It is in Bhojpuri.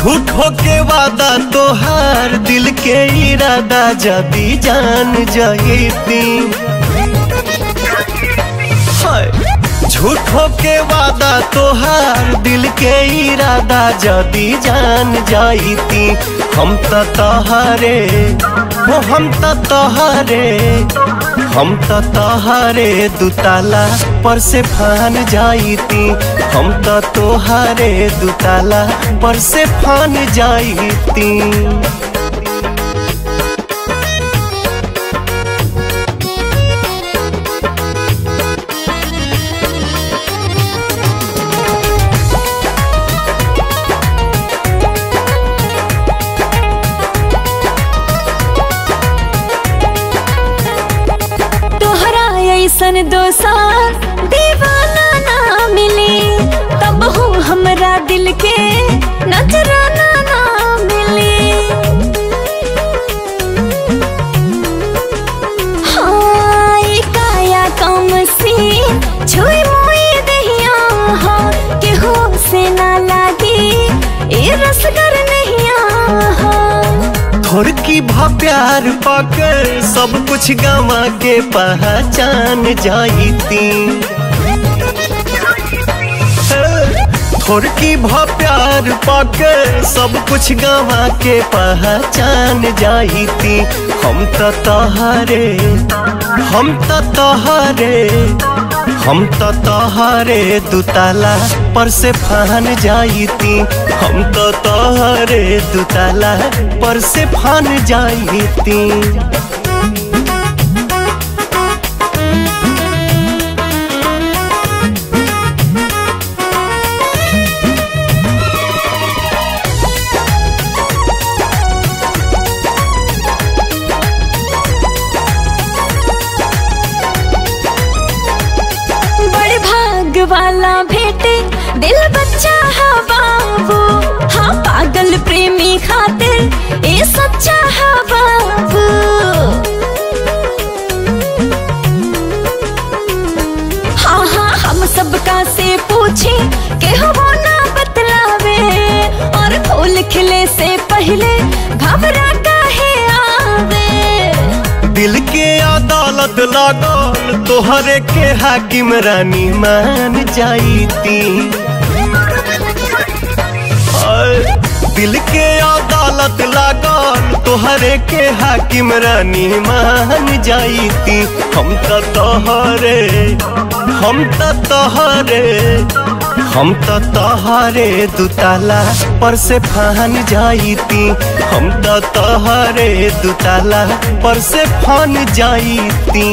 झूठो के वादा तोहार दिल के इरादा जदी जान जाती। झूठो के वादा तोहार दिल के इरादा जदी जान जाती। हम तो तोहरे हो हम तो तोहरे दुताला पर से फान जाती। हम तो तोहरे दुताला पर से फान जाती। सन दोसा दीवाना ना मिली तब हूँ हमरा दिल के नजराना ना मिली। हाँ काया कम सी छुई मुई दहिया हाँ केहू से ना लागी ए रसगर नहिया हाँ। थोड़ की भा प्यार पाकर सब कुछ गंवा के पहचान जाती। थोड़ की भा प्यार पाकर सब कुछ गंवा के पहचान जाती। हम तो तोहरे दुताला पर से फान जाती। हम तो तोहरे दुताला पर से फान जाती। वाला भेटे दिल बच्चा है बाबू हाँ पागल प्रेमी खातिर ए सच्चा है बाबू। हाँ हाँ हम सबका से पूछे के हो ना बतलावे और फूल खिले से पहले घबरा काहे आवे। दिल के अदालत लागल तोहरे के हाकिम रानी मान जाती। दिल के अदालत लागल तोहरे के हाकिम रानी मान जाती। हम तो तोहरे दुताला पर से फान जाती। हम तो तोहरे दुताला पर से फान जाती।